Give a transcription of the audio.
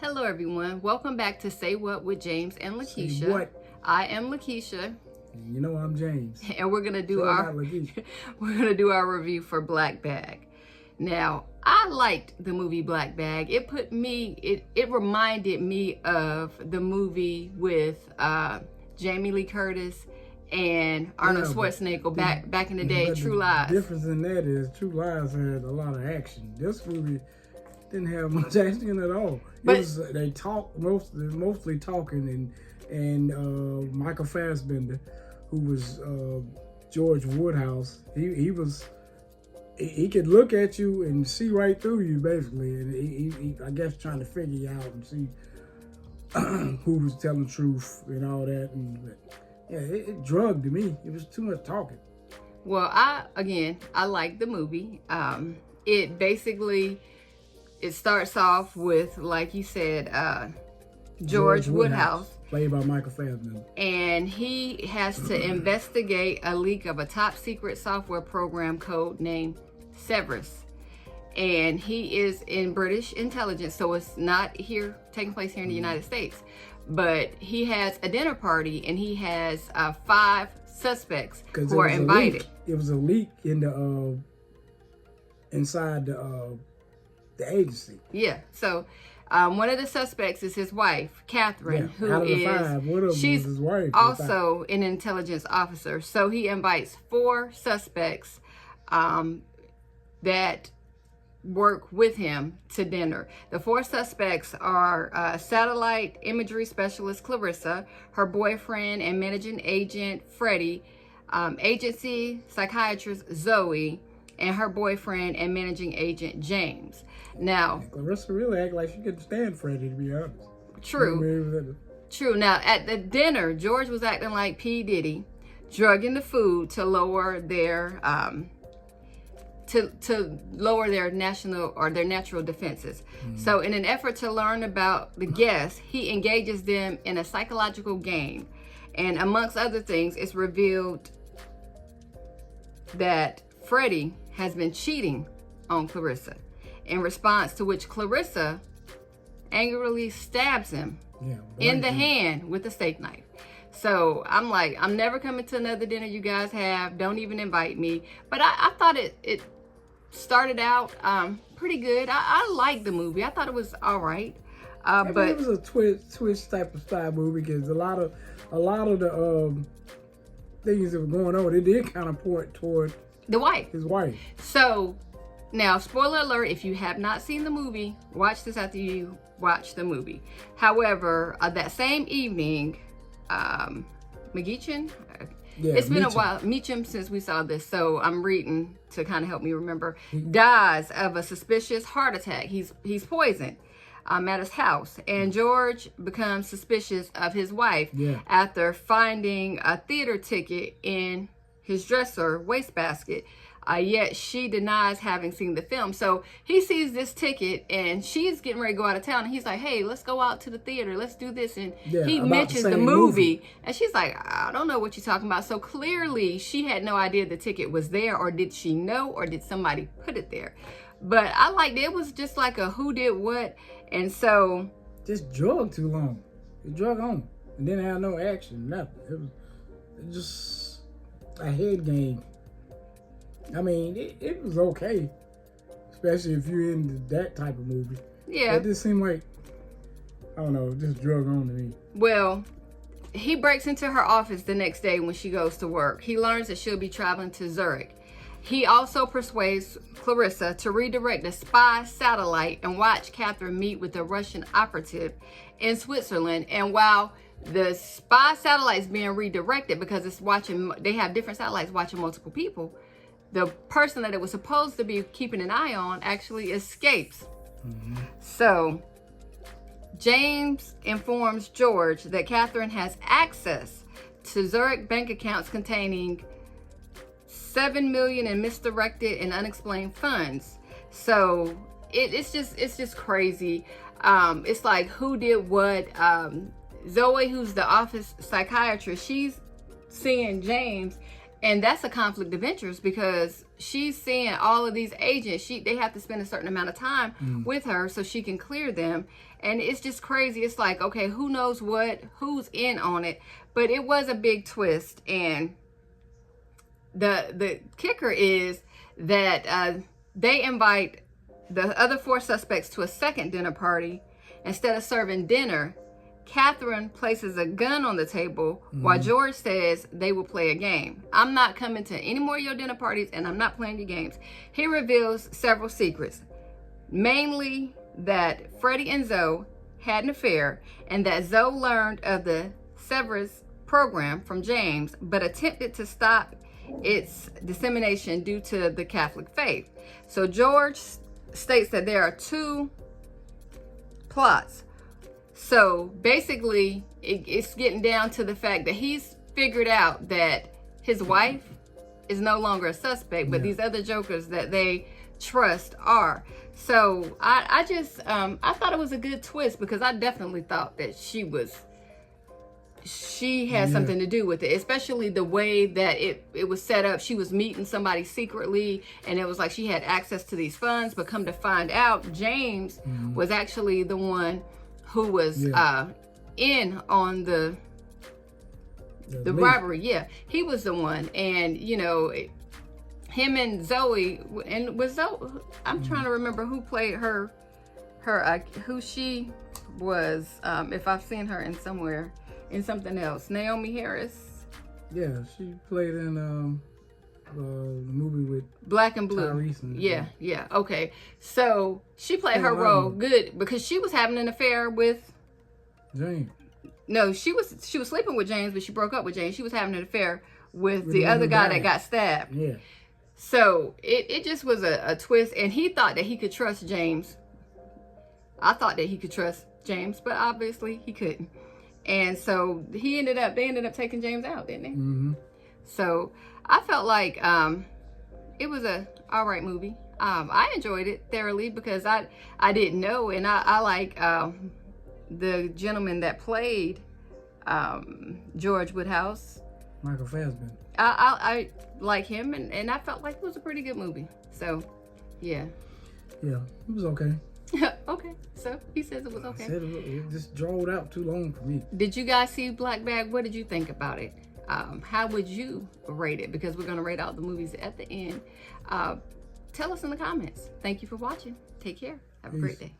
Hello everyone, welcome back to Say What with James and Lakesia. Say what? I am Lakesia. You know I'm James. And we're gonna do our review for Black Bag. Now, I liked the movie Black Bag. It reminded me of the movie with Jamie Lee Curtis and Arnold Schwarzenegger back in the day, True Lies. The difference in that is True Lies had a lot of action. This movie didn't have much action at all. They talk mostly talking, and Michael Fassbender, who was George Woodhouse, he could look at you and see right through you basically, and he I guess trying to figure you out and see who was telling the truth and all that, and yeah, it drugged me. It was too much talking. Well, I like the movie. It starts off with, like you said, George Woodhouse, played by Michael Fassbender, and he has to investigate a leak of a top secret software program code named Cerberus. And he is in British intelligence, so it's not taking place here in the United States. But he has a dinner party, and he has 5 suspects who are invited. It was a leak in the inside the agency. Yeah. So one of the suspects is his wife, Kathryn, who out of the is 5, one of them she's was his wife, also an intelligence officer. So he invites 4 suspects that work with him to dinner. The 4 suspects are satellite imagery specialist Clarissa, her boyfriend and managing agent Freddie, agency psychiatrist Zoe, and her boyfriend and managing agent James. Now, Clarissa really acted like she couldn't stand Freddie, to be honest. True. Now, at the dinner, George was acting like P. Diddy, drugging the food to lower their natural defenses. So in an effort to learn about the guests, he engages them in a psychological game. And amongst other things, it's revealed that Freddie has been cheating on Clarissa, in response to which Clarissa angrily stabs him in the hand with a steak knife. So I'm like, I'm never coming to another dinner you guys have. Don't even invite me. But I thought it started out pretty good. I liked the movie. I thought it was all right. But it was a twist type of style movie, because a lot of the things that were going on, it did kind of point toward his wife. So now, spoiler alert, if you have not seen the movie, watch this after you watch the movie. However, that same evening, McGeechan, it's been a while, Meacham, since we saw this, so I'm reading to kind of help me remember, dies of a suspicious heart attack. He's poisoned at his house, and George becomes suspicious of his wife after finding a theater ticket in his dresser wastebasket. Yet she denies having seen the film. So he sees this ticket, and she's getting ready to go out of town, and he's like, hey, let's go out to the theater, let's do this. And he mentions the movie, and she's like, I don't know what you're talking about. So clearly she had no idea the ticket was there, or did she know, or did somebody put it there? But I liked it. It was just like a who did what. And so just drug too long. It drug on and didn't have no action, nothing. It was just a head game. I mean, it was okay, especially if you're into that type of movie. Yeah. It just seemed like, I don't know, just drug on to me. Well, he breaks into her office the next day when she goes to work. He learns that she'll be traveling to Zurich. He also persuades Clarissa to redirect the spy satellite and watch Kathryn meet with a Russian operative in Switzerland. And while the spy satellite is being redirected because they have different satellites watching multiple people, the person that it was supposed to be keeping an eye on actually escapes. So James informs George that Kathryn has access to Zurich bank accounts containing $7 million in misdirected and unexplained funds. So it's just crazy. It's like who did what. Zoe, who's the office psychiatrist, she's seeing James, and that's a conflict of interest because she's seeing all of these agents. They have to spend a certain amount of time with her so she can clear them. And it's just crazy. It's like, okay, who knows who's in on it? But it was a big twist. And the kicker is that they invite the other 4 suspects to a second dinner party. Instead of serving dinner, Kathryn places a gun on the table while George says they will play a game. I'm not coming to any more of your dinner parties, and I'm not playing your games. He reveals several secrets, mainly that Freddie and Zoe had an affair, and that Zoe learned of the Severus program from James, but attempted to stop its dissemination due to the Catholic faith. So George states that there are 2 plots. So basically, it's getting down to the fact that he's figured out that his wife is no longer a suspect, but these other jokers that they trust are. So I thought it was a good twist, because I definitely thought that she had something to do with it, especially the way that it was set up. She was meeting somebody secretly, and it was like she had access to these funds, but come to find out, James was actually the one who was in on the robbery. Yeah, he was the one. And you know, him and Zoe, and was Zoe, I'm trying to remember who played her who she was, if I've seen her in somewhere, in something else. Naomi Harris. Yeah, she played in the movie with Black and Blue. Tyrese and, yeah. Okay, so she played her role good, because she was having an affair with James. No, she was sleeping with James, but she broke up with James. She was having an affair with the other guy that got stabbed. Yeah. So it just was a twist, and he thought that he could trust James. I thought that he could trust James, but obviously he couldn't. And so they ended up taking James out, didn't they? So I felt like it was a all right movie. I enjoyed it thoroughly, because I didn't know, and I like the gentleman that played George Woodhouse. Michael Fassbender. I like him, and I felt like it was a pretty good movie. So yeah. Yeah, it was okay. Okay, so he says it was okay. I said it just drawed out too long for me. Did you guys see Black Bag? What did you think about it? How would you rate it? Because we're going to rate out the movies at the end. Tell us in the comments. Thank you for watching. Take care. Have a great day.